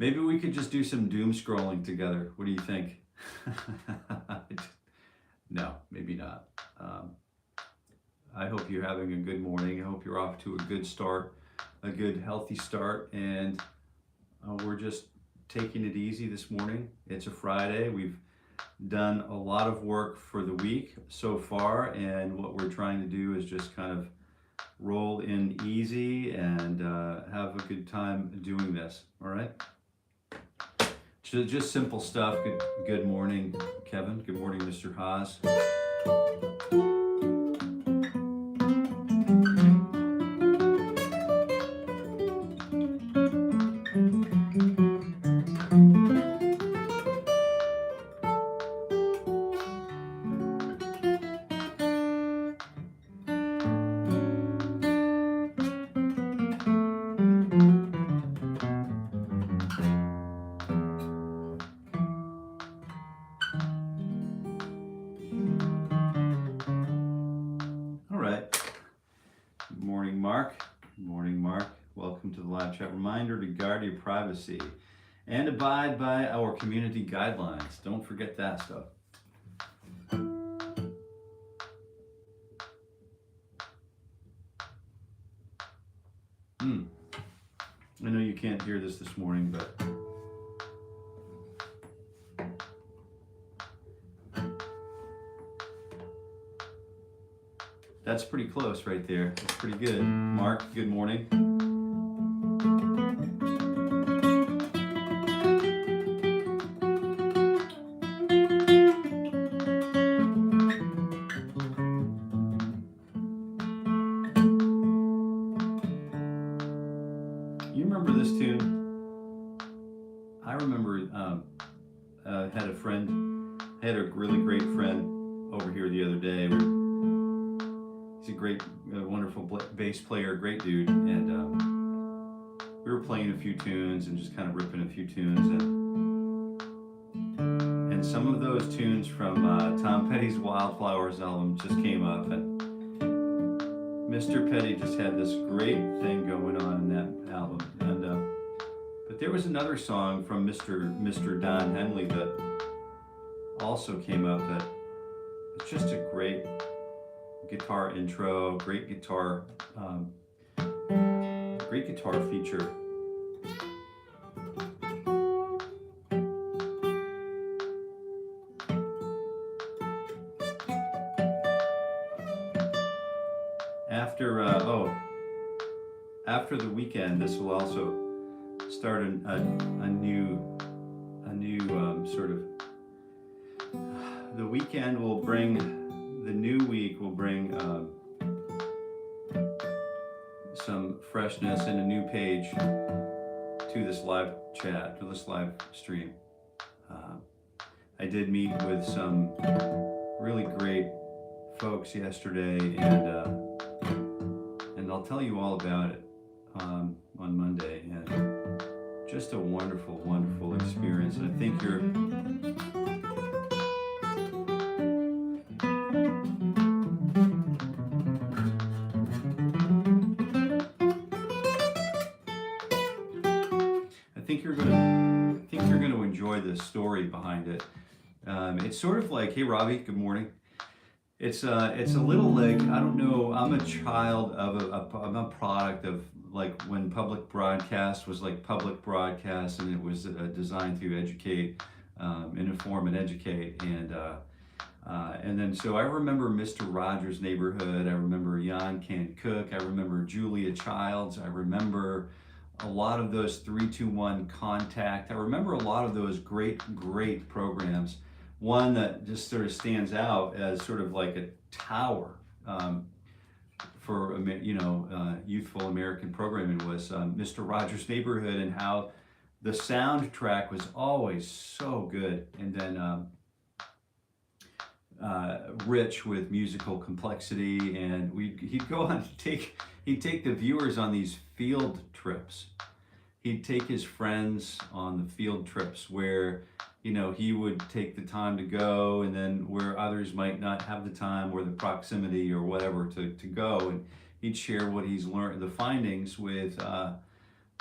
Maybe we could just do some doom scrolling together. What do you think? No, maybe not. I hope you're having a good morning. I hope you're off to a good start, a good healthy start, and we're just taking it easy this morning. It's a Friday. We've done a lot of work for the week so far, and what we're trying to do is just kind of roll in easy and have a good time doing this. All right? Just simple stuff. Good morning, Kevin. Good morning, Mr. Haas. Reminder to guard your privacy and abide by our community guidelines. Don't forget that stuff. I know you can't hear this morning, but that's pretty close right there. That's pretty good. Mark, good morning. Bass player, great dude, and we were playing a few tunes and just kind of ripping a few tunes, and some of those tunes from Tom Petty's Wildflowers album just came up, and Mr. Petty just had this great thing going on in that album, and but there was another song from Mr. Don Henley that also came up that it's just a great guitar intro, great guitar feature. After the weekend, this will also start a new sort of. The weekend will bring. The new week will bring some freshness and a new page to this live chat, to this live stream. I did meet with some really great folks yesterday, and I'll tell you all about it on Monday. And just a wonderful, wonderful experience. And I think you're going to enjoy the story behind it. It's sort of like, hey Robbie, good morning. It's a little like, I don't know, I'm a child of I'm a product of like when public broadcast was like public broadcast, and it was designed to educate, inform and educate, and then so I remember Mr. Rogers' Neighborhood, I remember Jan Can Cook, I remember Julia Childs, I remember a lot of those 321 Contact. I remember a lot of those great programs. One that just sort of stands out as sort of like a tower for youthful American programming was Mr. Rogers' Neighborhood, and how the soundtrack was always so good. And then Rich with Musical Complexity, and he'd go on he'd take the viewers on these field trips. He'd take his friends on the field trips where, you know, he would take the time to go, and then where others might not have the time or the proximity or whatever to go, and he'd share what he's learned, the findings with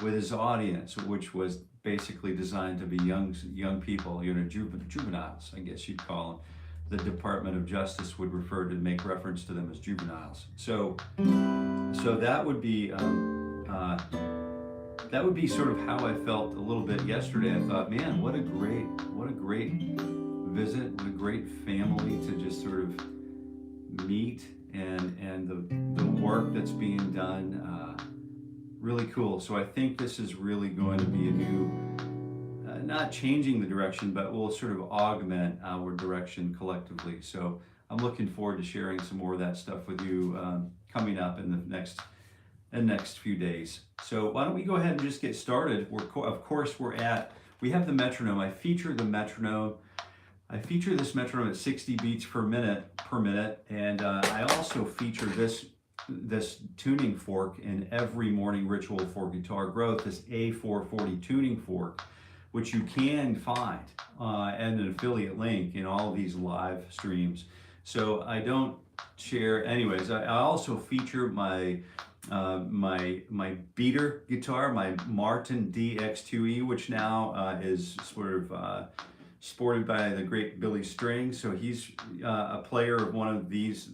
with his audience, which was basically designed to be young people, you know, juveniles, I guess you'd call them. The Department of Justice would refer to make reference to them as juveniles. So that would be sort of how I felt a little bit yesterday. I thought, man, what a great visit, what a great family to just sort of meet, and the work that's being done. Really cool. So I think this is really going to be a new, not changing the direction, but will sort of augment our direction collectively. So I'm looking forward to sharing some more of that stuff with you coming up in the next few days. So why don't we go ahead and just get started. Of course, we have the metronome. I feature the metronome. I feature this metronome at 60 beats per minute, and I also feature this tuning fork in every morning ritual for guitar growth, this A440 tuning fork, which you can find and an affiliate link in all of these live streams. So I don't share, anyways. I also feature my beater guitar, my Martin DX2E, which now is sort of sported by the great Billy Strings. So he's a player of one of this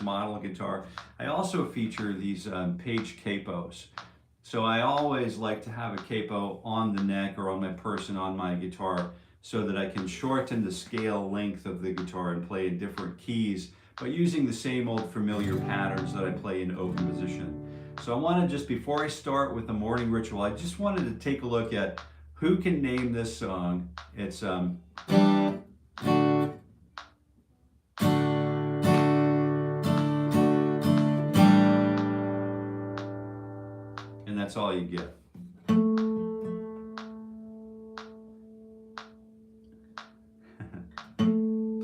model of guitar. I also feature these 𝘏𝘃𝗶𝗀s. So I always like to have a capo on the neck or on my person on my guitar so that I can shorten the scale length of the guitar and play in different keys, but using the same old familiar patterns that I play in open position. So I want to just, before I start with the morning ritual, I just wanted to take a look at who can name this song. It's and that's all you get.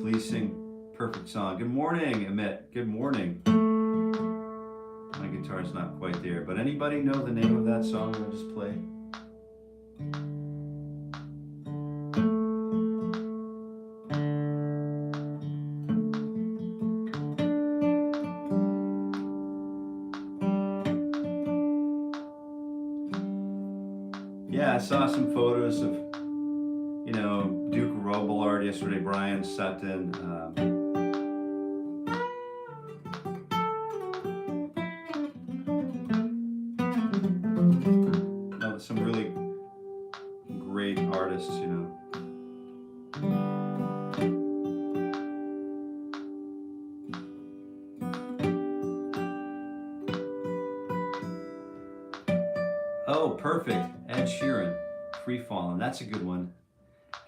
Please sing perfect song. Good morning, Emmett. Good morning. My guitar's not quite there, but anybody know the name of that song I just played? Yeah, I saw some photos of, you know, 𝘔𝘰𝘬𝘭𝘪 yesterday, Brian Sutton. Some really great artists, you know. Oh, perfect. Ed Sheeran, Free Fallin'. That's a good one.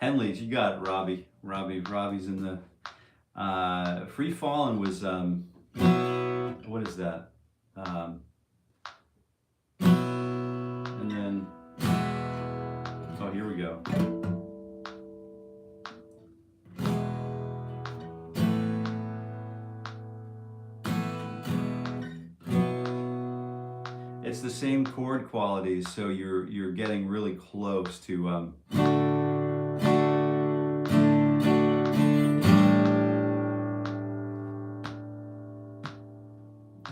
Henley's, you got it, Robbie. Robbie's in the Free Fallin' was what is that? And then, oh, here we go. It's the same chord qualities, so you're getting really close to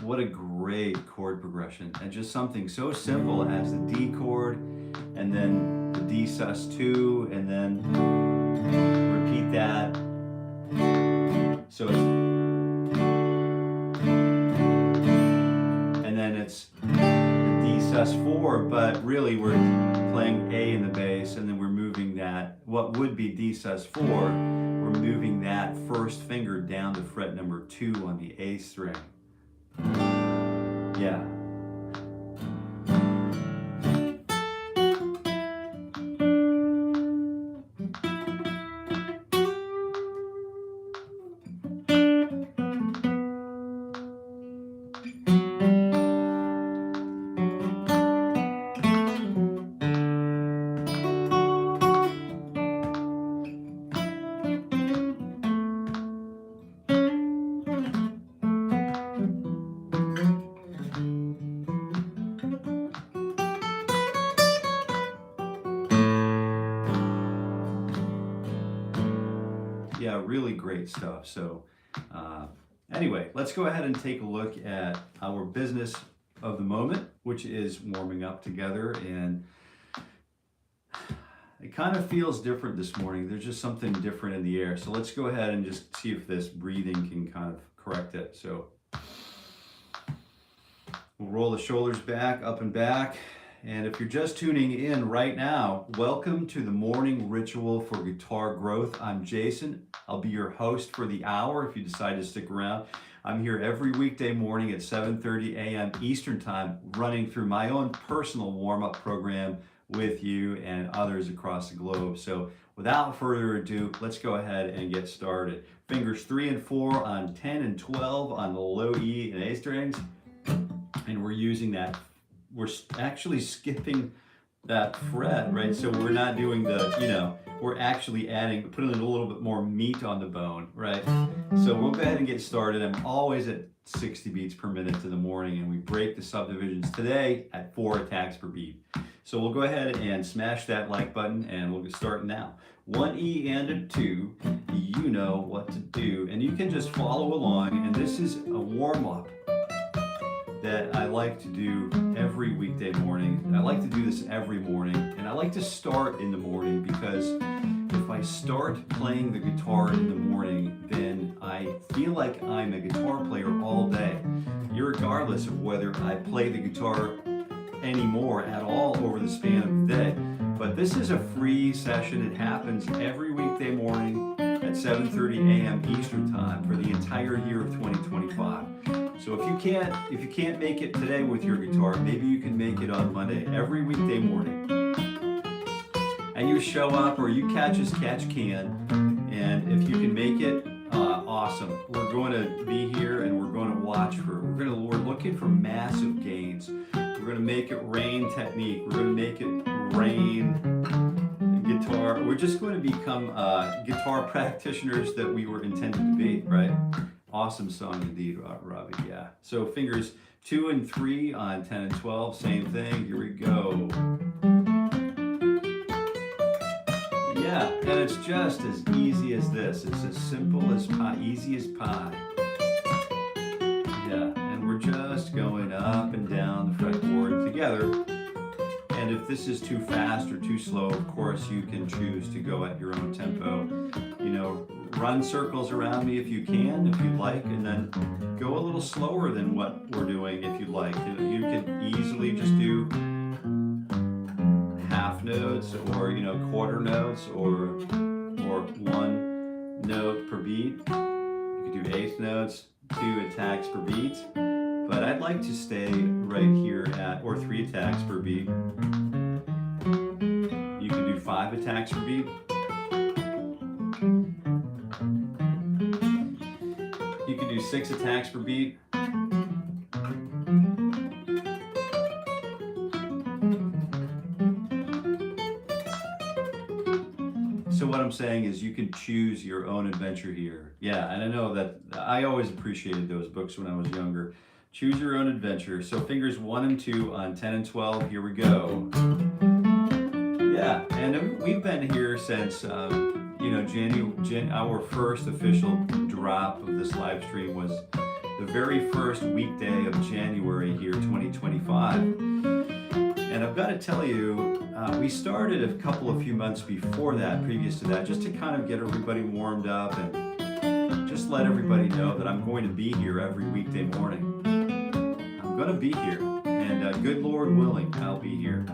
what a great chord progression, and just something so simple as the D chord and then the D sus2 and then repeat that. So it's, and then it's D sus4, but really we're playing A in the bass, and then we're moving that, what would be D sus4, we're moving that first finger down to fret number 2 on the A string. Yeah. Yeah, really great stuff. So anyway, let's go ahead and take a look at our business of the moment, which is warming up together. And it kind of feels different this morning. There's just something different in the air. So let's go ahead and just see if this breathing can kind of correct it. So we'll roll the shoulders back, up and back. And if you're just tuning in right now, welcome to the morning ritual for guitar growth. I'm Jason. I'll be your host for the hour if you decide to stick around. I'm here every weekday morning at 7:30 a.m. Eastern Time, running through my own personal warm-up program with you and others across the globe. So without further ado, let's go ahead and get started. Fingers 3 and 4 on 10 and 12 on the low E and A strings. And we're using that, we're actually skipping that fret, right? So we're not doing the, we're actually putting a little bit more meat on the bone, right? So we'll go ahead and get started. I'm always at 60 beats per minute in the morning, and we break the subdivisions today at 4 attacks per beat. So we'll go ahead and smash that like button, and we'll get started now. 1 E and a 2, you know what to do. And you can just follow along, and this is a warm-up that I like to do every weekday morning. I like to do this every morning, and I like to start in the morning because if I start playing the guitar in the morning, then I feel like I'm a guitar player all day, irregardless of whether I play the guitar anymore at all over the span of the day. But this is a free session. It happens every weekday morning at 7:30 a.m. Eastern Time for the entire year of 2025. So if you can't make it today with your guitar, maybe you can make it on Monday, every weekday morning. And you show up, or you catch as catch can, and if you can make it, awesome. We're going to be here and we're going to watch for, we're looking for massive gains. We're going to make it rain technique. We're going to make it rain guitar. We're just going to become guitar practitioners that we were intended to be, right? Awesome song indeed, Robbie, yeah. So fingers 2 and 3 on 10 and 12, same thing, here we go. Yeah, and it's just as easy as this. It's as simple as pie, easy as pie. Yeah, and we're just going up and down the fretboard together. And if this is too fast or too slow, of course you can choose to go at your own tempo. Run circles around me if you can, if you'd like, and then go a little slower than what we're doing if you'd like. You can easily just do half notes or quarter notes or 1 note per beat. You could do 8th notes, 2 attacks per beat. But I'd like to stay right here at, or 3 attacks per beat. You can do 5 attacks per beat. You can do 6 attacks per beat. So what I'm saying is you can choose your own adventure here. Yeah, and I know that I always appreciated those books when I was younger. Choose your own adventure. So fingers 1 and 2 on 10 and 12, here we go. Yeah, and we've been here since, our first official drop of this live stream was the very first weekday of January here, 2025. And I've got to tell you, we started a few months before that, previous to that, just to kind of get everybody warmed up and just let everybody know that I'm going to be here every weekday morning. I'm going to be here, and good Lord willing, I'll be here.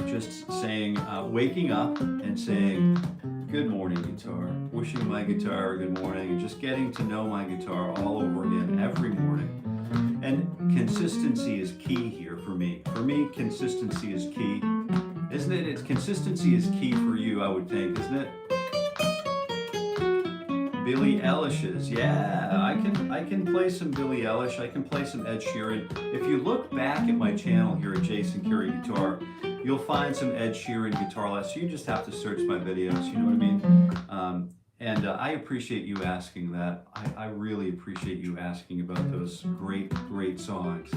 Just saying, waking up and saying, good morning, guitar. Wishing my guitar a good morning, and just getting to know my guitar all over again every morning. And consistency is key here for me. For me, consistency is key. Isn't it? Consistency is key for you, I would think, isn't it? Billie Eilish's, yeah, I can play some Billie Eilish, I can play some Ed Sheeran. If you look back at my channel here at Jason Carey Guitar, you'll find some Ed Sheeran guitar lessons. You just have to search my videos, you know what I mean? And I appreciate you asking that. I really appreciate you asking about those great, great songs.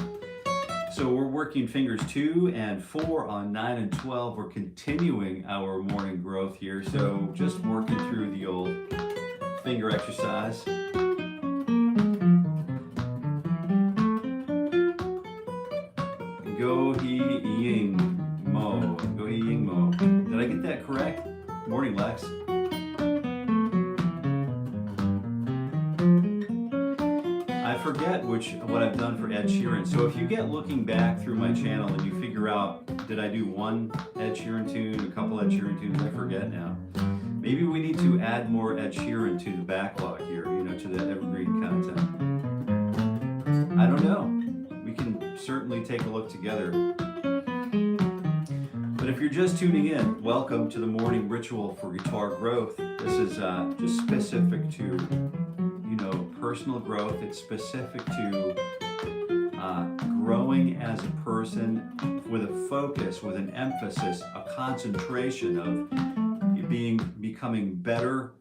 So we're working fingers 2 and 4 on 9 and 12. We're continuing our morning growth here. So just working through the old finger exercise. 𝘏𝘰𝘭𝘦 𝘏𝘰𝘭𝘪. Did I get that correct? Morning, Lex. I forget what I've done for Ed Sheeran. So if you get looking back through my channel and you figure out, did I do one Ed Sheeran tune, a couple Ed Sheeran tunes? I forget now. Maybe we need to add more Ed Sheeran to the backlog here, to the evergreen content. I don't know. We can certainly take a look together. But if you're just tuning in, welcome to the morning ritual for guitar growth. This is just specific to, personal growth. It's specific to growing as a person with a focus, with an emphasis, a concentration of becoming better,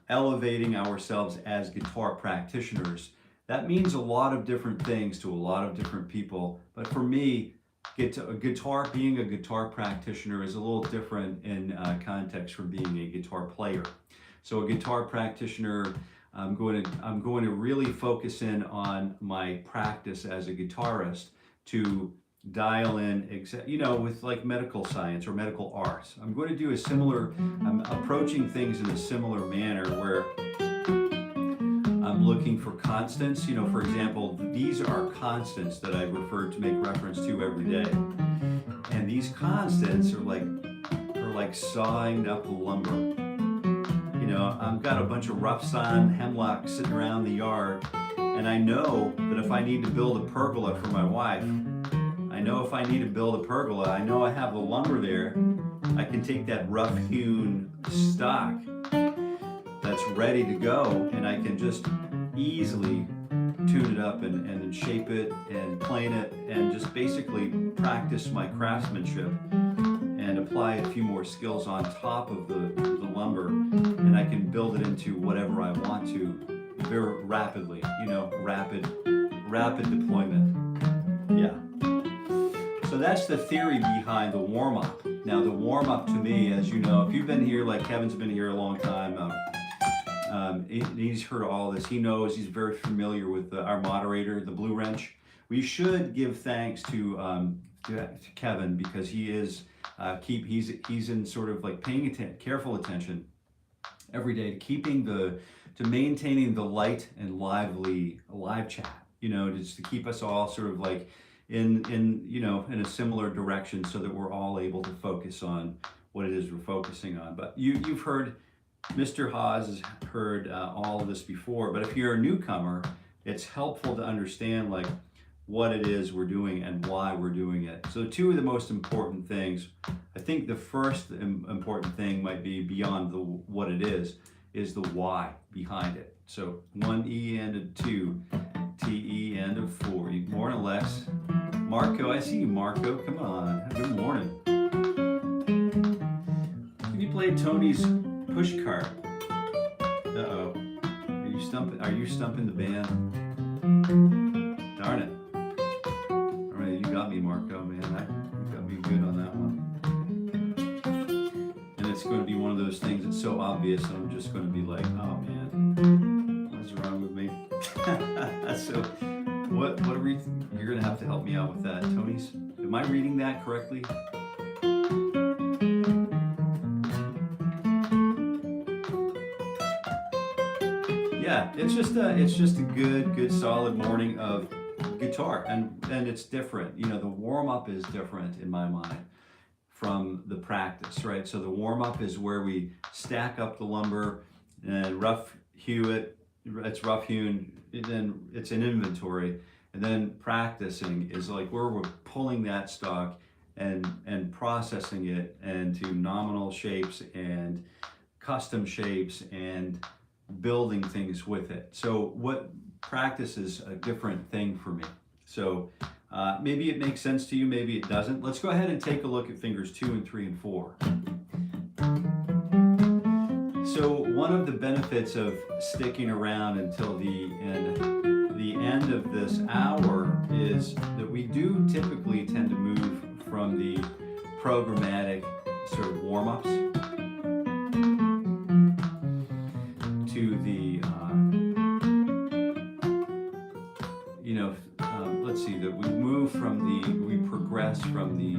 elevating ourselves as guitar practitioners. That means a lot of different things to a lot of different people. But for me, being a guitar practitioner is a little different in context from being a guitar player. So a guitar practitioner, I'm going to really focus in on my practice as a guitarist to dial in, with like medical science or medical arts. I'm going to do I'm approaching things in a similar manner where I'm looking for constants. For example, these are constants that I make reference to every day. And these constants are like sawing up lumber. I've got a bunch of rough sawn hemlock sitting around the yard, and I know that if I need to build a pergola for my wife, I know if I need to build a pergola, I know I have the lumber there. I can take that rough-hewn stock that's ready to go, and I can just easily tune it up and shape it and plane it and just basically practice my craftsmanship and apply a few more skills on top of the lumber, and I can build it into whatever I want to very rapidly, rapid deployment. Yeah. So that's the theory behind the warm-up. Now the warm-up to me, as you know, if you've been here, like Kevin's been here a long time, he's heard all this. He knows, he's very familiar with our moderator, the Blue Wrench. We should give thanks to Kevin, because he is he's in sort of like paying careful attention every day to maintaining the light and live chat, just to keep us all sort of like in a similar direction, so that we're all able to focus on what it is we're focusing on. But you've heard, Mr. Haas has heard all of this before, but if you're a newcomer, it's helpful to understand like what it is we're doing and why we're doing it. So two of the most important things, I think the first important thing might be beyond what it is the why behind it. So 1 E and a 2, T E and a 4. Morning, Lex. Marco, I see you, Marco. Come on. Good morning. Can you play Tony's push cart? Uh-oh. Are you stumping the band? Darn it. All right, you got me, Marco, man. You got me good on that one. And it's going to be one of those things that's so obvious, and I'm just going to be like, oh man, what's wrong with me? So, what are we? You're going to have to help me out with that, Tony's. Am I reading that correctly? Yeah, it's just a good solid morning of guitar, and it's different. The warm-up is different in my mind from the practice, right? So the warm-up is where we stack up the lumber and rough hew it. It's rough hewn, and then it's an inventory, and then practicing is like where we're pulling that stock and processing it into nominal shapes and custom shapes and building things with it. So what practice is a different thing for me. So maybe it makes sense to you, maybe it doesn't. Let's go ahead and take a look at fingers 2 and 3 and 4. So one of the benefits of sticking around until the end of this hour is that we do typically tend to move from the programmatic sort of warm-ups to the, let's see, that we progress from the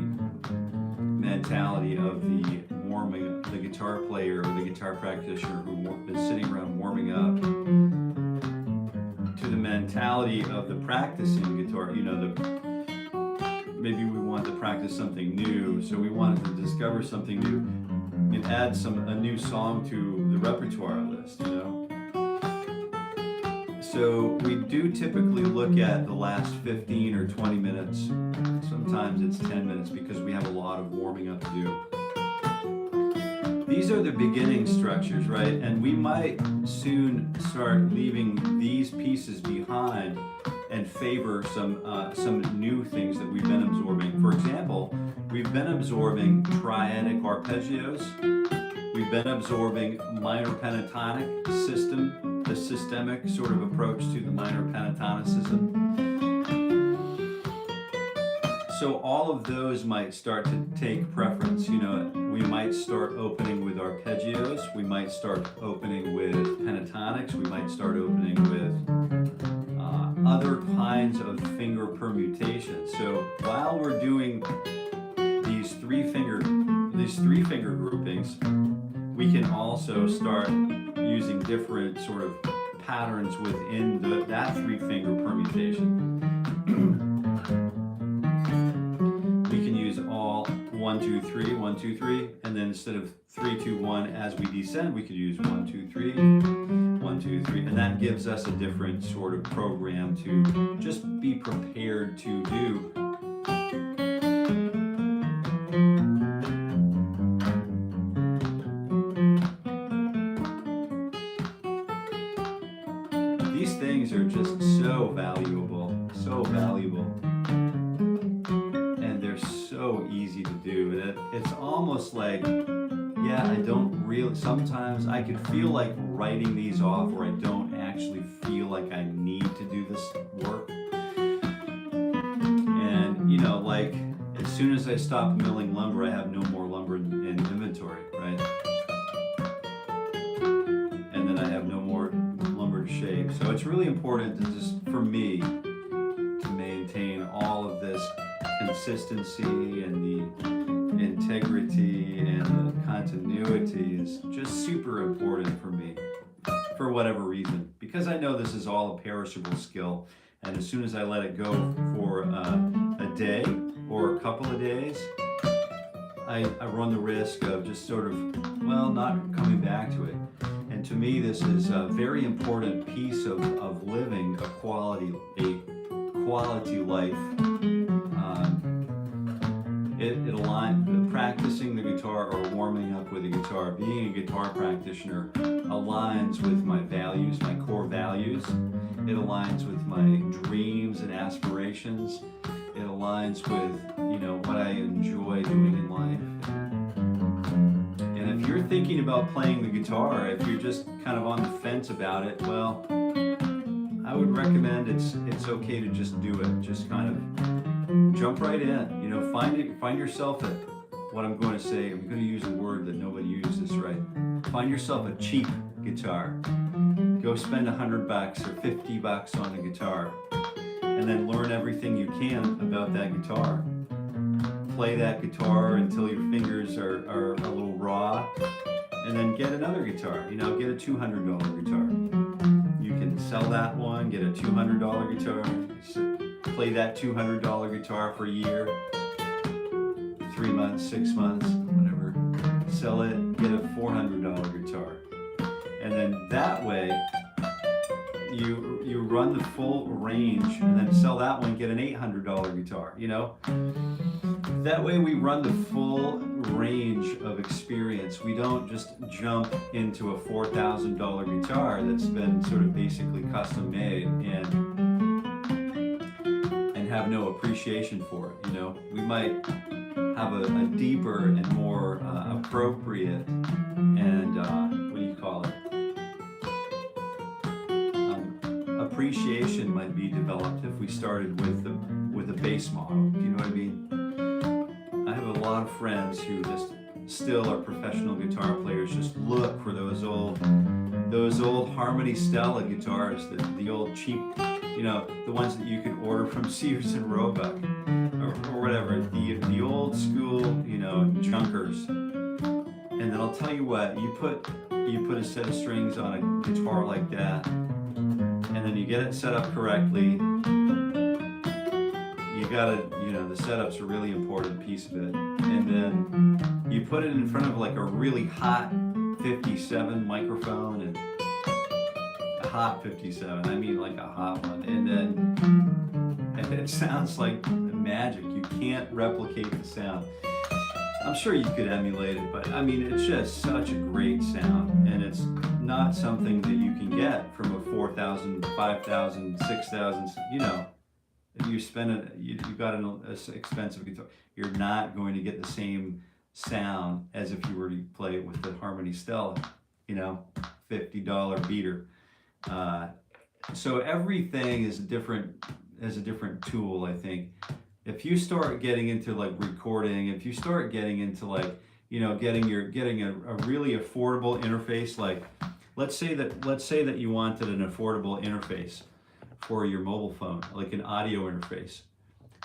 mentality of the guitar player or the guitar practitioner who is sitting around warming up, to the mentality of the practicing guitar. You know, maybe we want to practice something new, so we wanted to discover something new and add a new song to the repertoire list, you know. So we do typically look at the last 15 or 20 minutes. Sometimes it's 10 minutes because we have a lot of warming up to do. These are the beginning structures, right? And we might soon start leaving these pieces behind and favor some new things that we've been absorbing. For example, we've been absorbing triadic arpeggios. We've been absorbing minor pentatonic system, the systemic sort of approach to the minor pentatonicism. So all of those might start to take preference. You know, we might start opening with arpeggios. We might start opening with pentatonics. We might start opening with other kinds of finger permutations. So while we're doing these three finger groupings, we can also start using different sort of patterns within that three finger permutation. We can use all 1, 2, 3, 1, 2, 3, and then instead of 3, 2, 1 as we descend, we could use 1, 2, 3, 1, 2, 3, and that gives us a different sort of program to just be prepared to do. These things are just so valuable, and they're so easy to do. It's almost like, yeah, I don't really, sometimes I could feel like writing these off, or I don't actually feel like I need to do this work. And, you know, like, as soon as I stop milling lumber, I have no more lumber in inventory, right? And then I have no more lumber to shape. So it's really important to just, for me, to maintain all of this consistency and the integrity and the continuity is just super important for me, for whatever reason, because I know this is all a perishable skill, and as soon as I let it go for a day or a couple of days, I run the risk of just sort of, well, not coming back to it. And to me, this is a very important piece of living a quality life. It aligns, practicing the guitar or warming up with the guitar, being a guitar practitioner aligns with my values, my core values. It aligns with my dreams and aspirations. It aligns with, you know, what I enjoy doing in life. And if you're thinking about playing the guitar, if you're just kind of on the fence about it, well, I would recommend it's okay to just do it. Just kind of jump right in. You know, find yourself at, what I'm going to say, I'm going to use a word that nobody uses, right? Find yourself a cheap guitar. Go spend $100 or $50 on a guitar, and then learn everything you can about that guitar. Play that guitar until your fingers are a little raw, and then get another guitar. You know, get a $200 guitar. You can sell that one, get a $200 guitar, play that $200 guitar for a year, 3 months, 6 months, whatever. Sell it, get a $400 guitar. And then that way, you run the full range, and then sell that one, get an $800 guitar, you know? That way we run the full range of experience. We don't just jump into a $4,000 guitar that's been sort of basically custom made and have no appreciation for it, you know? We might have a deeper and more appropriate and, what do you call it? Appreciation might be developed if we started with the base model. Do you know what I mean? I have a lot of friends who just still are professional guitar players. Just look for those old Harmony Stella guitars, the old cheap, you know, the ones that you can order from Sears and Roebuck or whatever, the old school, you know, junkers. And then I'll tell you what, you put a set of strings on a guitar like that, and then you get it set up correctly. You gotta, you know, the setup's a really important piece of it. And then you put it in front of like a really hot 57 microphone, and a hot 57, I mean like a hot one. And it sounds like magic. You can't replicate the sound. I'm sure you could emulate it, but I mean, it's just such a great sound, and it's not something that you can get from a 4,000, 5,000, 6,000, you know. If you spend it, you've got an expensive guitar, you're not going to get the same sound as if you were to play it with the Harmony Stella, you know, $50 beater. So everything is a different tool, I think. If you start getting into like recording, if you start getting into like, you know, getting a really affordable interface, like let's say that you wanted an affordable interface for your mobile phone, like an audio interface.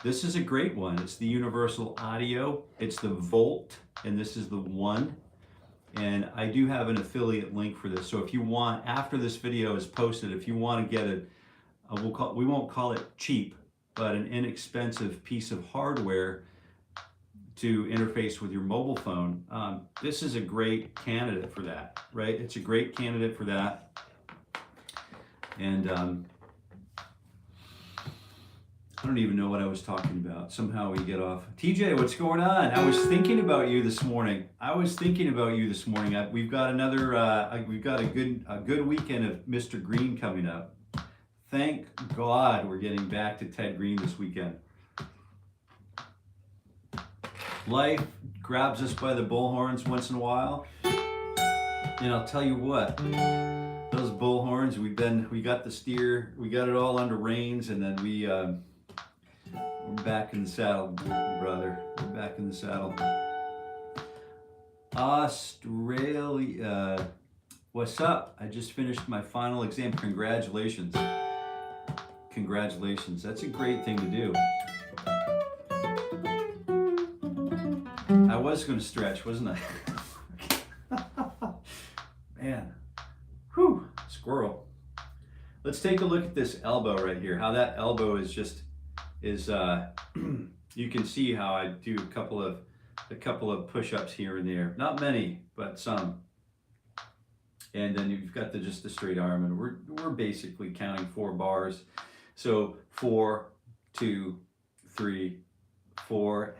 This is a great one. It's the Universal Audio. It's the Volt, and this is the 1. And I do have an affiliate link for this. So if you want, after this video is posted, if you want to get it, we won't call it cheap, but an inexpensive piece of hardware to interface with your mobile phone, this is a great candidate for that, right? It's a great candidate for that. And I don't even know what I was talking about. Somehow we get off. TJ, what's going on? I was thinking about you this morning. We've got another. We've got a good weekend of Mr. Green coming up. Thank God we're getting back to Ted Green this weekend. Life grabs us by the bullhorns once in a while, and I'll tell you what. Those bullhorns. We got the steer. We got it all under reins, and then we're back in the saddle, brother. We're back in the saddle. Australia. What's up? I just finished my final exam. Congratulations. Congratulations. That's a great thing to do. I was going to stretch, wasn't I? Man. Whew. Squirrel. Let's take a look at this elbow right here. How that elbow is you can see how I do a couple of push-ups here and there. Not many, but some. And then you've got just the straight arm, and we're basically counting 4 bars. So 4, 2, 3, 4.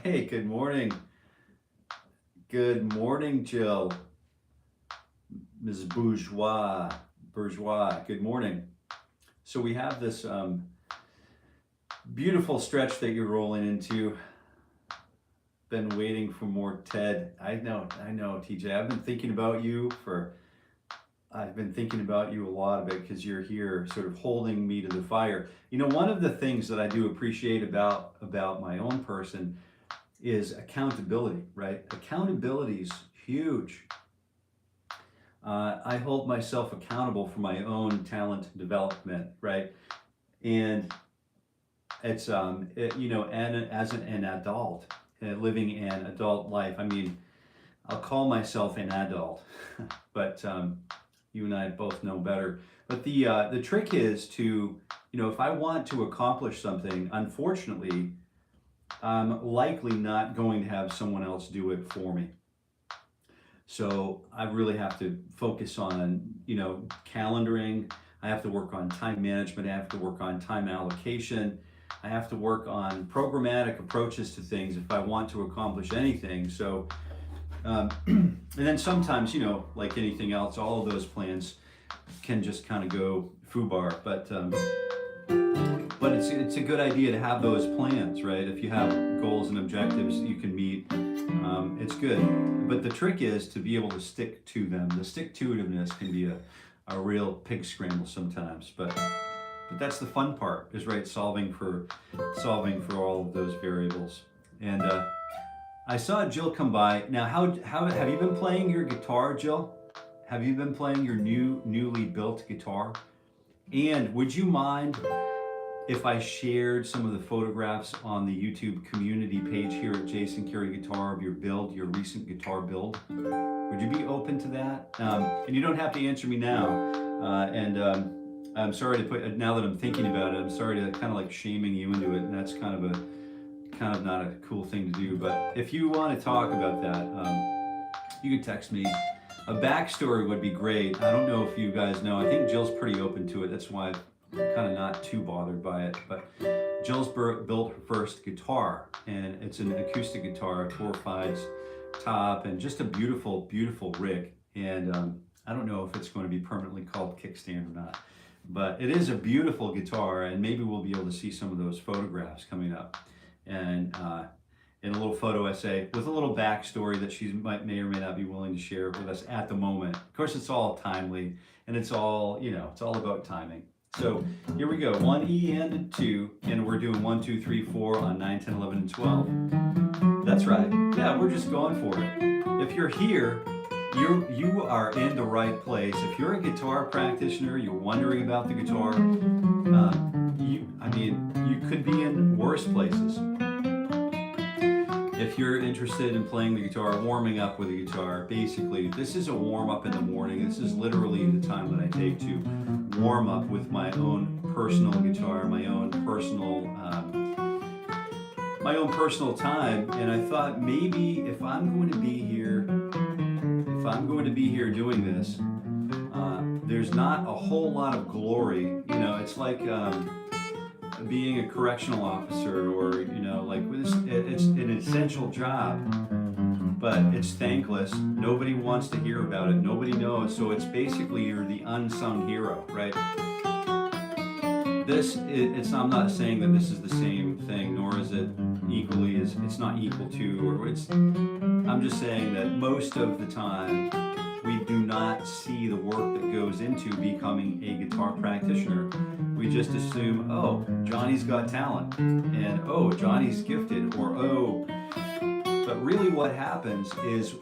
Hey, good morning. Good morning, Jill. Ms. Bourgeois. Good morning. So we have this beautiful stretch that you're rolling into. Been waiting for more Ted. I know, TJ. I've been thinking about you a lot of it, because you're here sort of holding me to the fire. You know, one of the things that I do appreciate about my own person is accountability, right? Accountability is huge. I hold myself accountable for my own talent development, right? And it's, you know, and as an adult, living an adult life, I mean, I'll call myself an adult, but you and I both know better. But the trick is to, you know, if I want to accomplish something, unfortunately, I'm likely not going to have someone else do it for me. So I really have to focus on, you know, calendaring. I have to work on time management. I have to work on time allocation. I have to work on programmatic approaches to things if I want to accomplish anything. So, and then sometimes, you know, like anything else, all of those plans can just kind of go foobar. But it's a good idea to have those plans, right? If you have goals and objectives that you can meet, it's good. But the trick is to be able to stick to them. The stick-to-itiveness can be a real pig scramble sometimes, but that's the fun part, is right, solving for all of those variables. And I saw Jill come by. Now, how have you been playing your guitar, Jill? Have you been playing your newly built guitar? And would you mind if I shared some of the photographs on the YouTube community page here at Jason Carey Guitar of your build, your recent guitar build? Would you be open to that? And you don't have to answer me now. I'm sorry to put, now that I'm thinking about it, I'm sorry to kind of like shaming you into it, and that's kind of not a cool thing to do. But if you want to talk about that, you can text me. A backstory would be great. I don't know if you guys know. I think Jill's pretty open to it. That's why I'm kind of not too bothered by it. But Jill's built her first guitar, and it's an acoustic guitar, a 𝘁𝘗𝘗 top, and just a beautiful, beautiful rig. And I don't know if it's going to be permanently called kickstand or not. But it is a beautiful guitar, and maybe we'll be able to see some of those photographs coming up. And in a little photo essay with a little backstory that she may or may not be willing to share with us at the moment. Of course, it's all timely, and it's all, you know, it's all about timing. So here we go, 1 E and a 2, and we're doing 1, 2, 3, 4 on 9, 10, 11, and 12. That's right. Yeah, we're just going for it. If you're here, you are in the right place. If you're a guitar practitioner, you're wondering about the guitar, you could be in worse places. If you're interested in playing the guitar, warming up with the guitar, basically, this is a warm-up in the morning. This is literally the time that I take to warm up with my own personal guitar, my own personal time. And I thought maybe if I'm going to be here doing this, there's not a whole lot of glory. You know, it's like being a correctional officer, or, you know, like it's an essential job, but it's thankless. Nobody wants to hear about it. Nobody knows. So it's basically, you're the unsung hero, right? I'm not saying that this is the same thing, nor is it it's not equal to, or I'm just saying that most of the time we do not see the work that goes into becoming a guitar practitioner. We just assume, oh, Johnny's got talent, and oh, Johnny's gifted, or oh. But really what happens is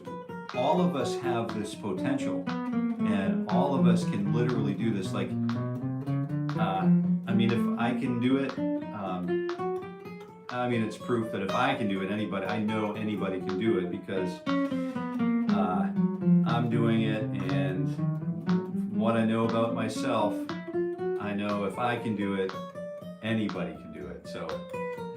all of us have this potential, and all of us can literally do this. Like, if I can do it, it's proof that if I can do it, I know anybody can do it, because I'm doing it, and what I know about myself, I know if I can do it, anybody can do it. So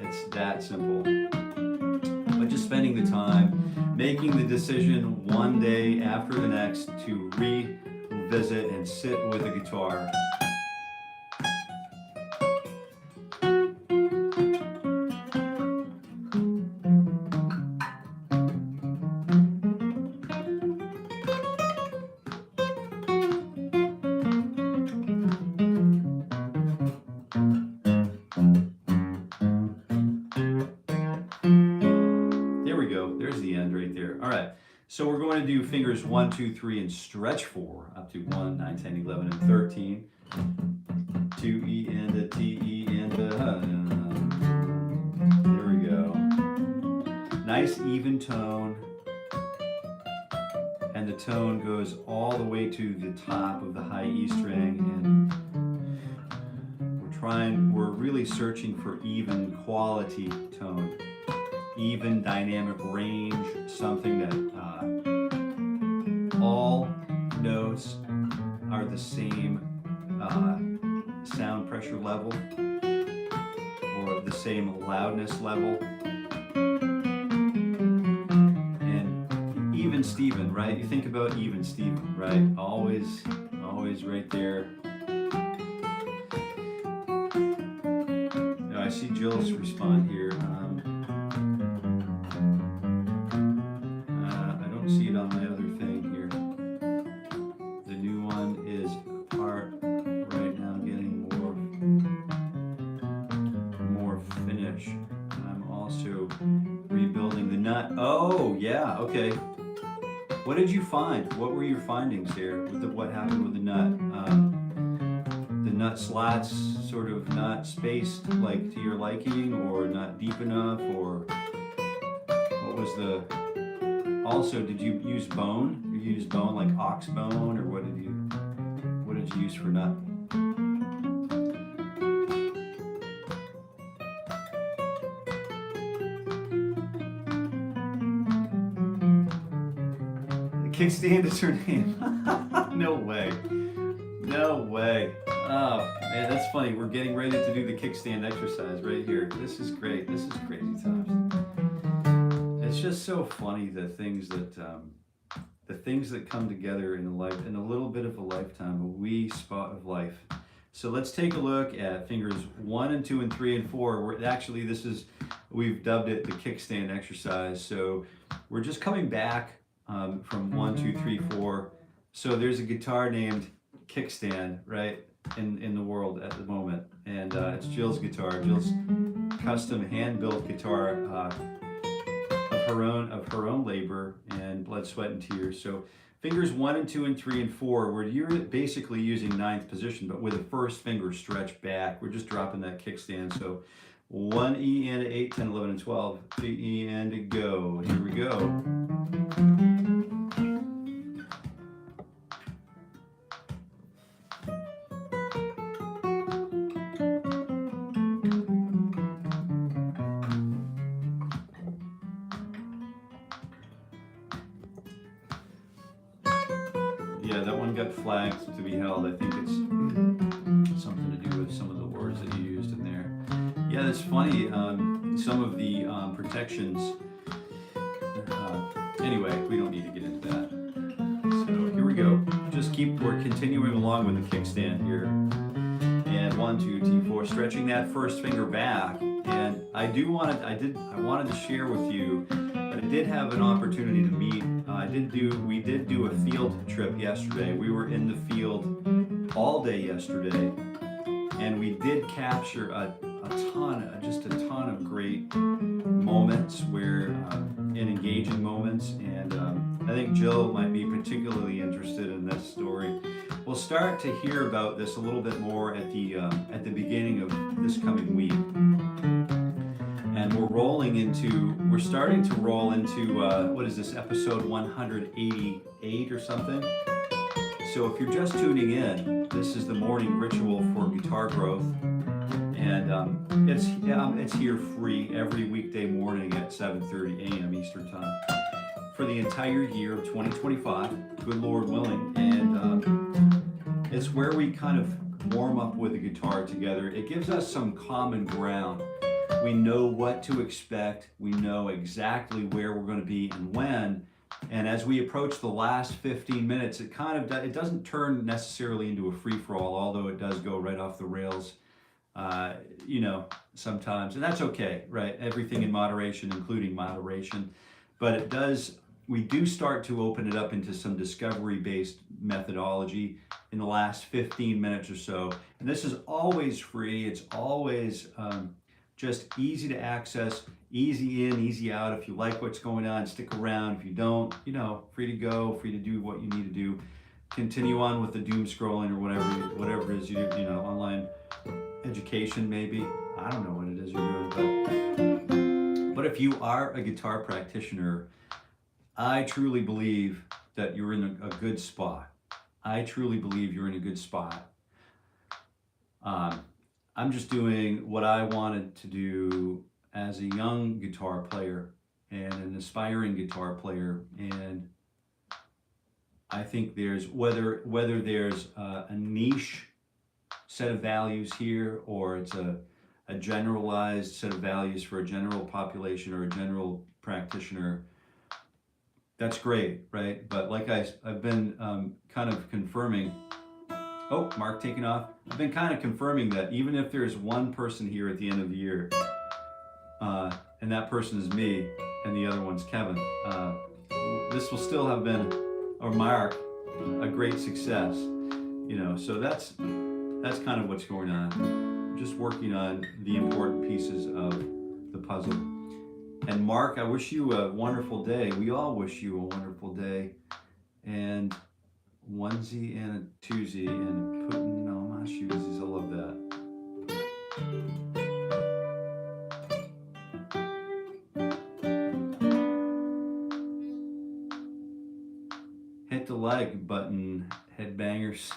it's that simple. But just spending the time, making the decision one day after the next to revisit and sit with a guitar. So we're going to do fingers 1, 2, 3, and stretch 4 up to 1, 9, 10, 11, and 13. 2 E and a T E and a there we go. Nice even tone, and the tone goes all the way to the top of the high E string, and we're really searching for even quality tone. Even dynamic range, something that all notes are the same sound pressure level, or the same loudness level. And even Steven, right? You think about even Steven, right? Always right there. Now I see Jill's respond here. See it on my other thing here. The new one is apart right now, getting more finish. I'm also rebuilding the nut. Oh yeah, okay. What did you find? What were your findings here with what happened with the nut? The nut slots sort of not spaced like to your liking, or not deep enough, or what was the? Also, did you use bone? You use bone like ox bone, or what did you use for nut? Kickstand is her name. No way. No way. Oh, man, that's funny. We're getting ready to do the kickstand exercise right here. This is great. This is crazy times. It's just so funny the things that come together in a little bit of a lifetime, a wee spot of life. So let's take a look at fingers 1 and 2 and 3 and 4. We've dubbed it the kickstand exercise. So we're just coming back from 1, 2, 3, 4. So there's a guitar named Kickstand, right, in the world at the moment, and it's Jill's guitar, Jill's custom hand-built guitar of her own labor and blood, sweat, and tears. So fingers 1 and 2 and 3 and 4, where you're basically using 9th position, but with the first finger stretched back. We're just dropping that kickstand. So 1 E and 8, 10, 11, and 12. 3 E and a go. Here we go. Yeah, that one got flagged to be held. I think it's something to do with some of the words that you used in there. Yeah, that's funny. Some of the protections. Anyway, we don't need to get into that. So here we go. We're continuing along with the kickstand here. And 1, 2, 3, 4, stretching that first finger back. And I wanted to share with you that I did have an opportunity to meet. We did do a field trip yesterday. We were in the field all day yesterday, and we did capture a ton of great moments and engaging moments. And I think Jill might be particularly interested in this story. We'll start to hear about this a little bit more at the beginning of this coming week. And we're starting to roll into, what is this, episode 188 or something? So if you're just tuning in, this is the morning ritual for guitar growth. And it's here free every weekday morning at 7:30 a.m. Eastern Time for the entire year of 2025, good Lord willing. And it's where we kind of warm up with the guitar together. It gives us some common ground. We know what to expect. We know exactly where we're going to be and when. And as we approach the last 15 minutes, it doesn't turn necessarily into a free-for-all, although it does go right off the rails, sometimes. And that's okay, right? Everything in moderation, including moderation. But we do start to open it up into some discovery-based methodology in the last 15 minutes or so. And this is always free. It's always just easy to access, easy in, easy out. If you like what's going on, stick around. If you don't, free to go, free to do what you need to do. Continue on with the doom scrolling or whatever it is you do, online education maybe. I don't know what it is you're doing, but if you are a guitar practitioner, I truly believe that you're in a good spot. I truly believe you're in a good spot. I'm just doing what I wanted to do as a young guitar player and an aspiring guitar player. And I think whether there's a niche set of values here, or it's a generalized set of values for a general population or a general practitioner, that's great, right? But like I've been kind of confirming. Oh, Mark taking off. I've been kind of confirming that even if there's one person here at the end of the year, and that person is me, and the other one's Kevin, this will still have been, or Mark, a great success. So that's kind of what's going on. Just working on the important pieces of the puzzle. And Mark, I wish you a wonderful day. We all wish you a wonderful day. And onesie and a twosie and putting on my shoesies. I love that. Hit the like button, headbangers.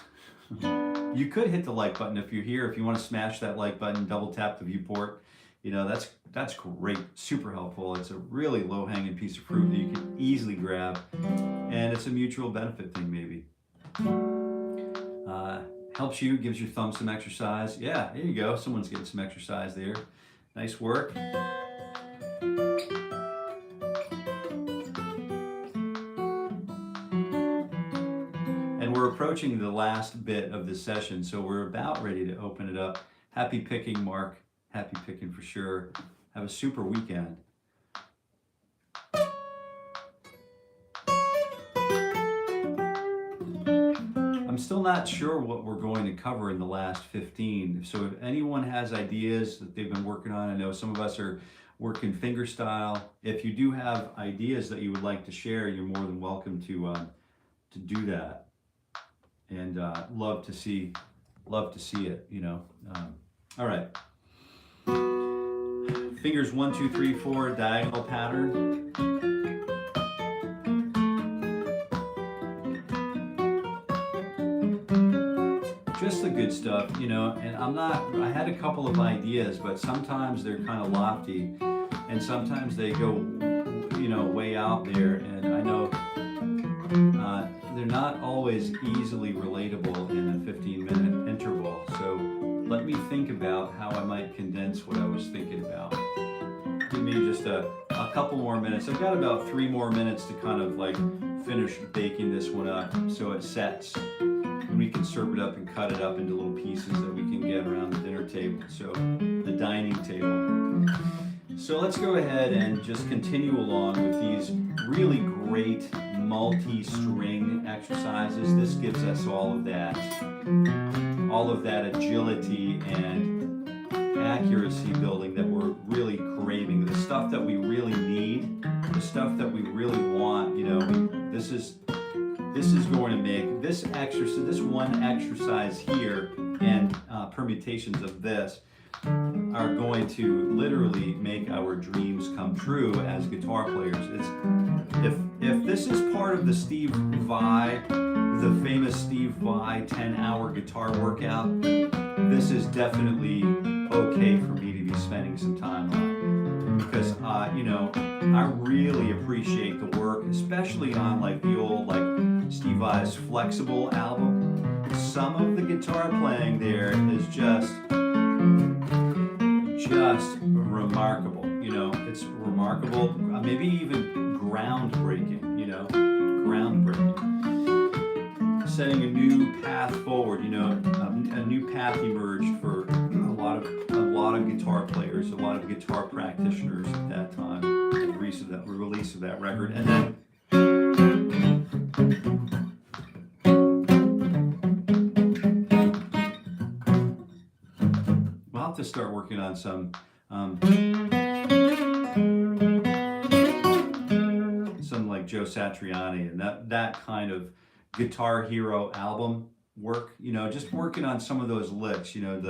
You could hit the like button if you're here. If you want to smash that like button, double tap the viewport. You know, that's great, super helpful. It's a really low-hanging piece of fruit that you can easily grab, and it's a mutual benefit thing maybe. Helps you, gives your thumb some exercise. Yeah, there you go. Someone's getting some exercise there. Nice work. And we're approaching the last bit of the session, so we're about ready to open it up. Happy picking, Mark. Happy picking for sure. Have a super weekend. I'm still not sure what we're going to cover in the last 15. So if anyone has ideas that they've been working on, I know some of us are working fingerstyle. If you do have ideas that you would like to share, you're more than welcome to do that. And love to see it. You know. All right. Fingers 1, 2, 3, 4, diagonal pattern. Just the good stuff, you know, and I had a couple of ideas, but sometimes they're kind of lofty, and sometimes they go, you know, way out there, and I know they're not always easily relatable in a 15-minute interval, so let me think about how I might condense what I was thinking about. Give me just a couple more minutes. I've got about 3 more minutes to kind of like finish baking this one up so it sets. And we can serve it up and cut it up into little pieces that we can get around the dinner table, so the dining table. So let's go ahead and just continue along with these really great multi-string exercises. This gives us all of that agility and accuracy building that we're really craving, the stuff that we really need, the stuff that we really want. You know, this is going to make this exercise, this one exercise here, and permutations of this are going to literally make our dreams come true as guitar players. If this is part of the Steve Vai, the famous Steve Vai 10-hour guitar workout, this is definitely okay for me to be spending some time on, because you know, I really appreciate the work, especially on like the old Steve Vai's Flexible album. Some of the guitar playing there is just remarkable. You know, it's remarkable, maybe even groundbreaking. You know, groundbreaking. Setting a new path forward. You know, a new path emerged for a lot of guitar players, a lot of guitar practitioners at that time, the release of that record, and then. We'll have to start working on some like Joe Satriani and that kind of Guitar Hero album work. You know, just working on some of those licks. You know,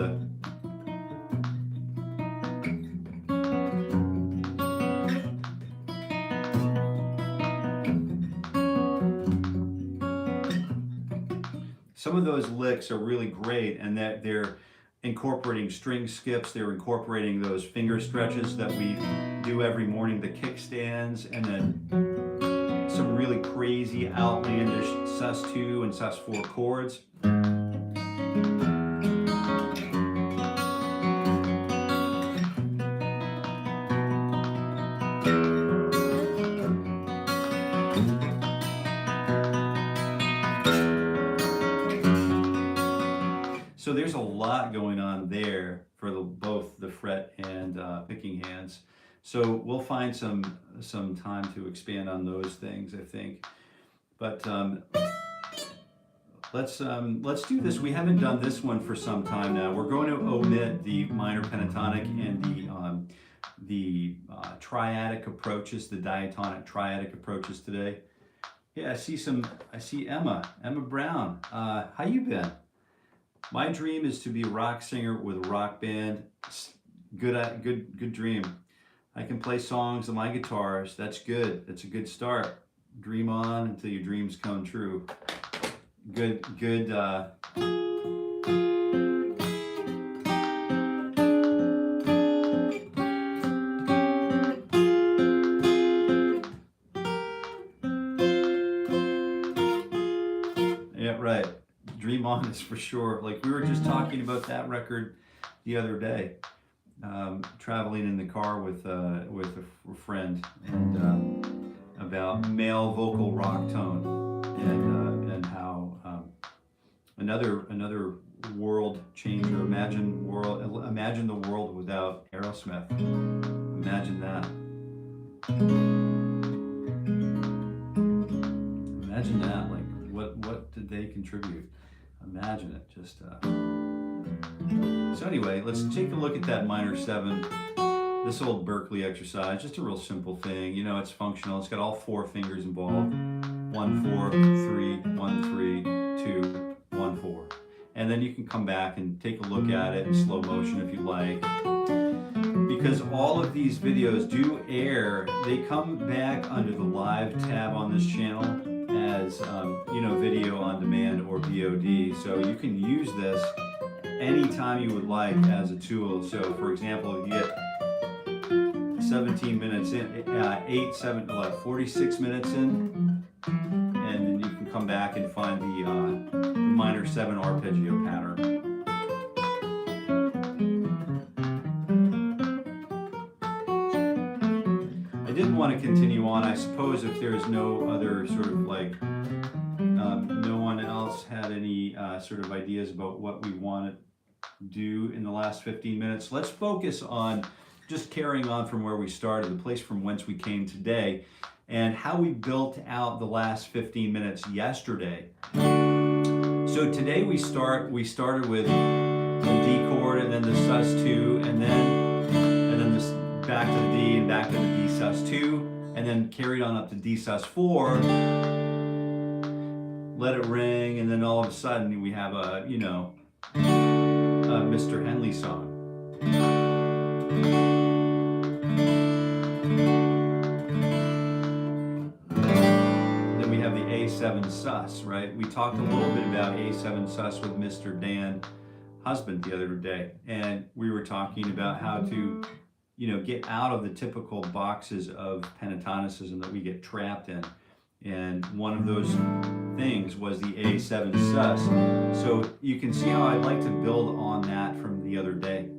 some of those licks are really great, and that they're incorporating string skips, they're incorporating those finger stretches that we do every morning, the kickstands, and then some really crazy, outlandish Sus2 and Sus4 chords. So there's a lot going on there for both the fret and picking hands. So we'll find some time to expand on those things, I think. But let's do this. We haven't done this one for some time now. We're going to omit the minor pentatonic and the triadic approaches, the diatonic triadic approaches today. Yeah, I see Emma Brown. How you been? My dream is to be a rock singer with a rock band. Good dream. I can play songs on my guitars. That's good. That's a good start. Dream on until your dreams come true. Good right. Dream On is for sure. Like we were just talking about that record the other day, traveling in the car with a friend, and about male vocal rock tone, and how another world changer. Imagine the world without Aerosmith. Imagine that. Imagine that. Like what did they contribute? Imagine it. Just so anyway, let's take a look at that minor 7. This old Berkeley exercise, just a real simple thing. You know, it's functional. It's got all 4 fingers involved. 1 4 3 1 3 2 1 4. And then you can come back and take a look at it in slow motion if you like. Because all of these videos do air, they come back under the live tab on this channel as you know, video on demand or VOD. So you can use this anytime you would like as a tool. So for example, if you get 17 minutes in, 46 minutes in, and then you can come back and find the minor 7 arpeggio pattern. I didn't want to continue on. I suppose if there's no other sort of like, no one else had any sort of ideas about what we want to do in the last 15 minutes, let's focus on just carrying on from where we started, the place from whence we came today, and how we built out the last 15 minutes yesterday. So today we started with the D chord, and then the Sus2, and then this back to the D and back to the D Sus2, and then carried on up to D Sus4, let it ring, and then all of a sudden we have a, you know, a Mr. Henley song. Then we have the A7 sus, right? We talked a little bit about A7 sus with Mr. Dan Husband the other day, and we were talking about how to, you know, get out of the typical boxes of pentatonicism that we get trapped in. And one of those things was the A7 sus. So you can see how I'd like to build on that from the other day.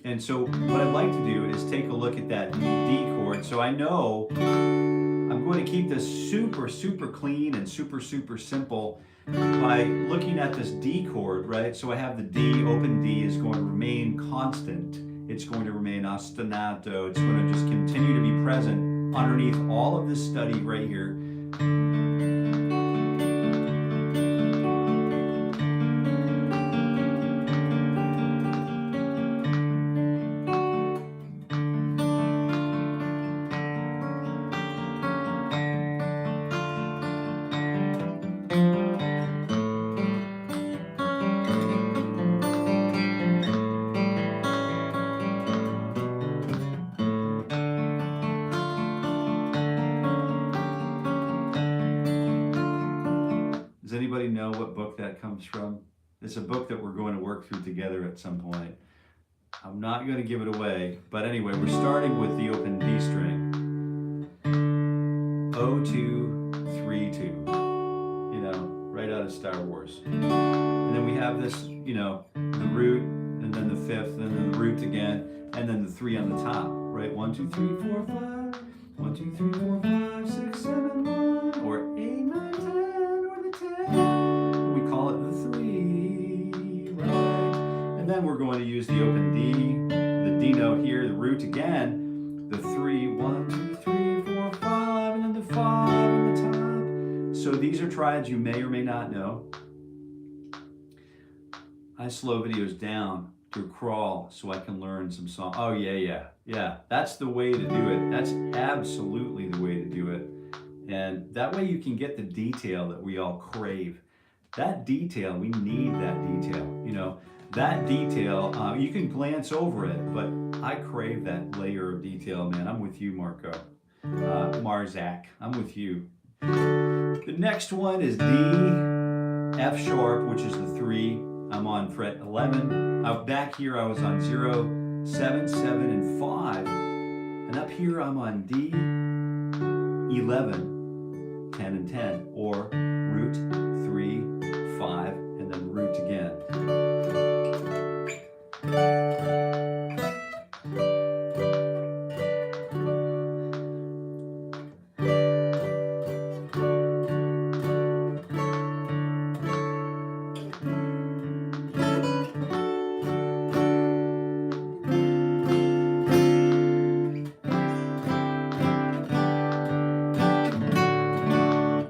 And so what I'd like to do is take a look at that D chord. So I know I'm going to keep this super, super clean and super, super simple by looking at this D chord, right? So I have the D, open D is going to remain constant. It's going to remain ostinato. It's going to just continue to be present underneath all of this study right here. Does anybody know what book that comes from? It's a book that we're going to work through together at some point. I'm not going to give it away, but anyway, we're starting with the open D string. 0, 2, 3, 2. You know, right out of Star Wars. And then we have this, you know, the root, and then the 5th, and then the root again, and then the 3 on the top, right? 1, 2, 3, 4, 5. 1, 2, 3, 4, 5, 6, 7, 1, or 8, 9, 10, or the 10. We call it the 3, right? And then we're going to use the open D, the D note here, the root again, the 3, 1, 2, 3, 4, 5, and then the 5 on the top. So these are triads you may or may not know. I slow videos down to a crawl so I can learn some songs. Oh yeah. That's the way to do it. That's absolutely the way to do it. And that way you can get the detail that we all crave. That detail, we need that detail. You know, that detail, you can glance over it, but I crave that layer of detail, man. I'm with you, Marco. Marzak, I'm with you. The next one is D, F sharp, which is the 3. I'm on fret 11. Back here I was on 0, 7, 7, and 5. And up here I'm on D, 11, 10 and 10, or root 3, 5, and then root again.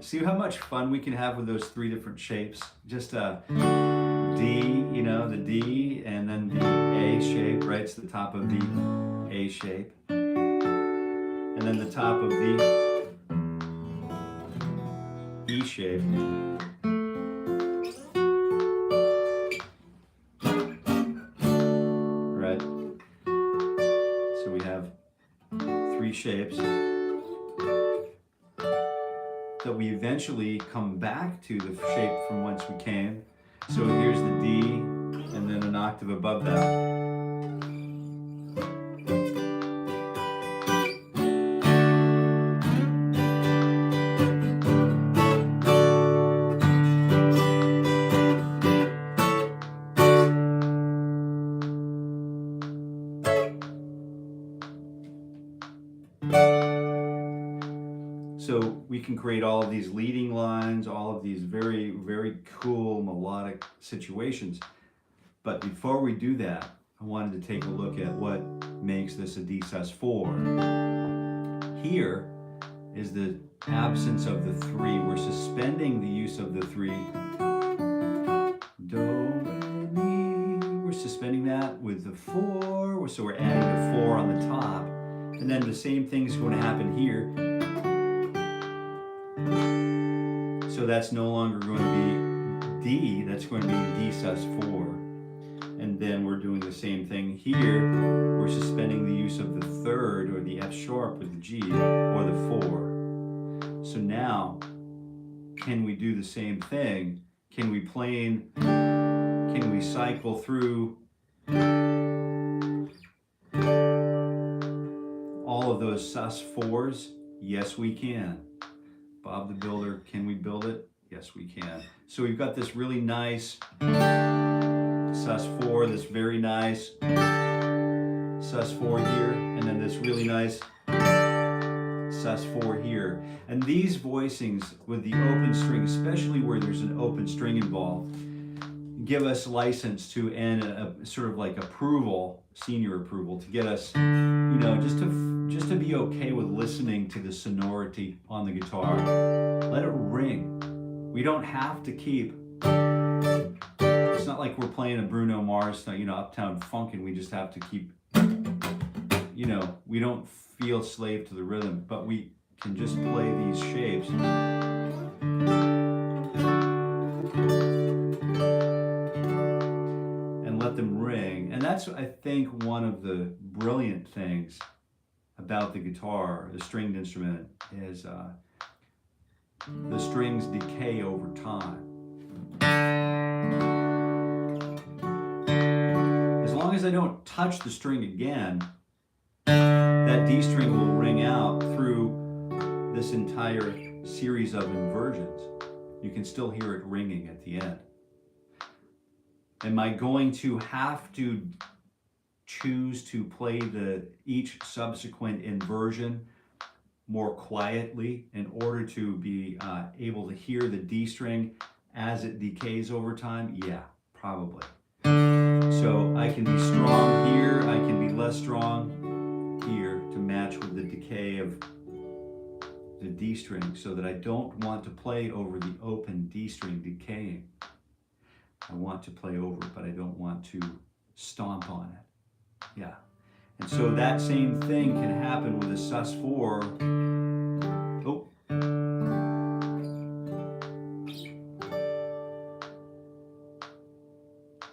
See how much fun we can have with those three different shapes? Just a D, you know, the D, and then the A shape, right? It's the top of the A shape. And then the top of the E shape. Right? So we have three shapes that we eventually come back to the shape from whence we came. So here's the D, and then an octave above that. So we can create all of these leading lines, all of these very, very cool melodic situations. But before we do that, I wanted to take a look at what makes this a D sus4. Here is the absence of the 3. We're suspending the use of the 3. Do, re, mi. We're suspending that with the 4. So we're adding the 4 on the top. And then the same thing is going to happen here. So that's no longer going to be D, that's going to be D sus4. And then we're doing the same thing here. We're suspending the use of the 3rd, or the F sharp with the G, or the 4. So now, can we do the same thing? Can we cycle through all of those sus4s? Yes, we can. Bob the Builder, can we build it? Yes, we can. So we've got this really nice sus4, this very nice sus4 here, and then this really nice sus4 here. And these voicings with the open string, especially where there's an open string involved, give us license to, and a sort of like approval, senior approval, to get us, you know, just to be okay with listening to the sonority on the guitar. Let it ring. We don't have to keep, it's not like we're playing a Bruno Mars, you know, Uptown Funk, and we just have to keep, you know, we don't feel slave to the rhythm, but we can just play these shapes. And let them ring. And that's, I think, one of the brilliant things about the guitar, the stringed instrument, is the strings decay over time. As long as I don't touch the string again, that D string will ring out through this entire series of inversions. You can still hear it ringing at the end. Am I going to have to choose to play each subsequent inversion more quietly in order to be able to hear the D string as it decays over time? Yeah, probably. So I can be strong here, I can be less strong here to match with the decay of the D string, so that I don't want to play over the open D string decaying. I want to play over it, but I don't want to stomp on it. Yeah. And so that same thing can happen with a sus4. Oh.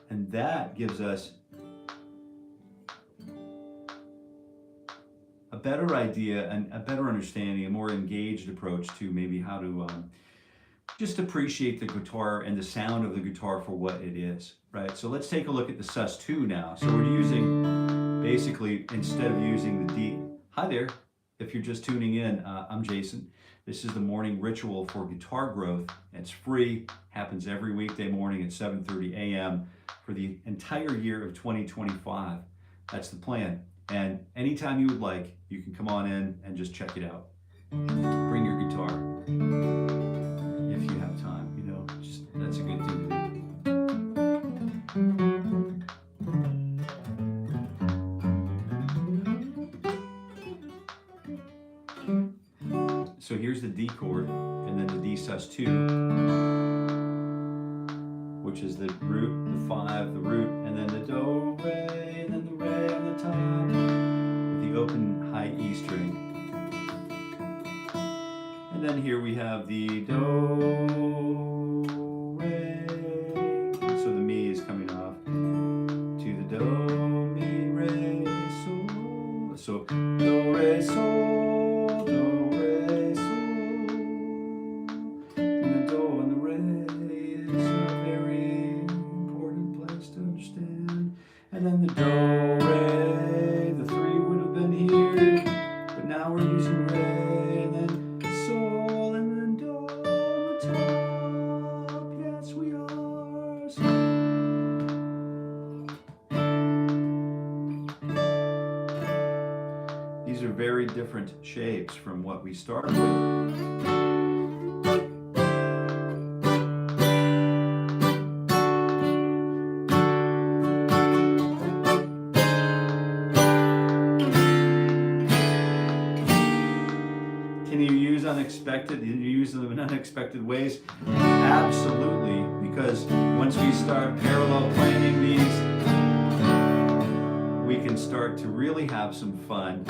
And that gives us a better idea and a better understanding, a more engaged approach to maybe how to just appreciate the guitar and the sound of the guitar for what it is, right? So let's take a look at the sus2 now. So we're using, basically, instead of using the D, hi there, if you're just tuning in, I'm Jason. This is the morning ritual for guitar growth. It's free, happens every weekday morning at 7:30 a.m. for the entire year of 2025. That's the plan. And anytime you would like, you can come on in and just check it out. Bring your guitar if you have time, you know, just, that's a good thing to do. So here's the D chord, and then the D sus2, which is the root, the 5, the root, and then the do, re, and then the re on the top, with the open high E string. And then here we have the do, re, so the mi is coming off to the do, mi, re, sol, so do, re, sol, do, re, sol, and the do and the re is a very important place to understand. And then the do, re, the 3 would have been here, but now we're using re, and then sol, and then do on the top. Yes, we are. These are very different shapes from what we started with. Unexpected, you use them in unexpected ways? Absolutely, because once we start parallel planning these, we can start to really have some fun.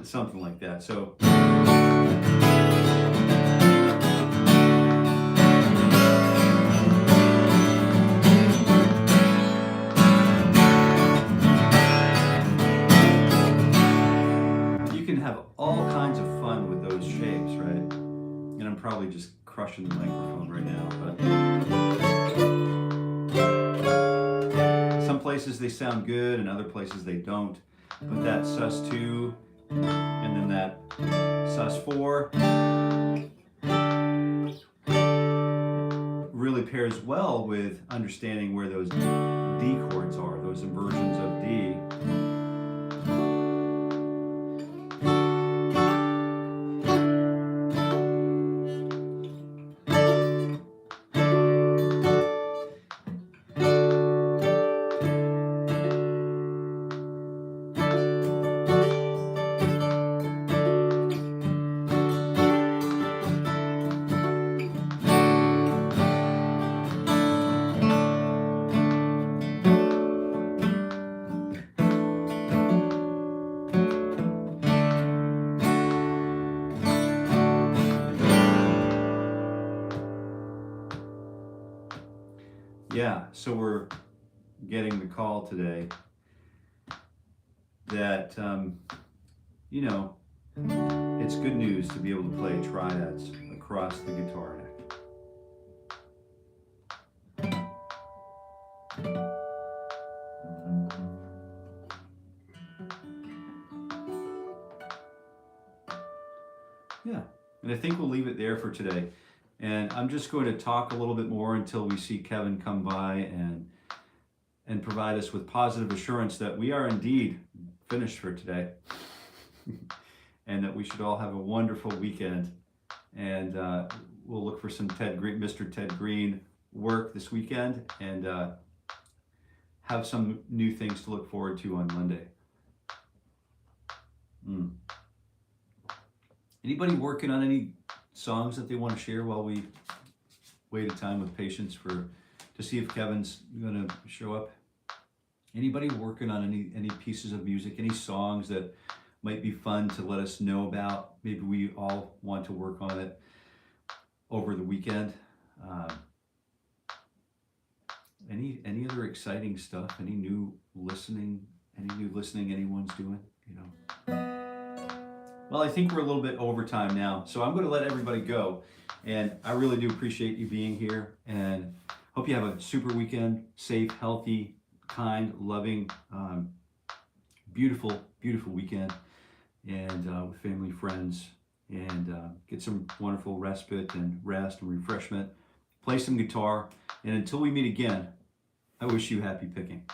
Something like that. So you can have all kinds of fun with those shapes, right? And I'm probably just crushing the microphone right now, but some places they sound good and other places they don't. But that sus2 and then that sus4 really pairs well with understanding where those D chords are, those inversions of D. Yeah, so we're getting the call today that, you know, it's good news to be able to play triads across the guitar neck. Yeah, and I think we'll leave it there for today. And I'm just going to talk a little bit more until we see Kevin come by and provide us with positive assurance that we are indeed finished for today. And that we should all have a wonderful weekend. And we'll look for some Mr. Ted Green work this weekend and have some new things to look forward to on Monday. Anybody working on any songs that they want to share while we waited time with patience to see if Kevin's gonna show up. Anybody working on any pieces of music, any songs that might be fun to let us know about? Maybe we all want to work on it over the weekend. Any other exciting stuff? Any new listening anyone's doing? You know. Well, I think we're a little bit over time now, so I'm going to let everybody go. And I really do appreciate you being here, and hope you have a super weekend, safe, healthy, kind, loving, beautiful, beautiful weekend, and with family, friends, and get some wonderful respite and rest and refreshment. Play some guitar, and until we meet again, I wish you happy picking.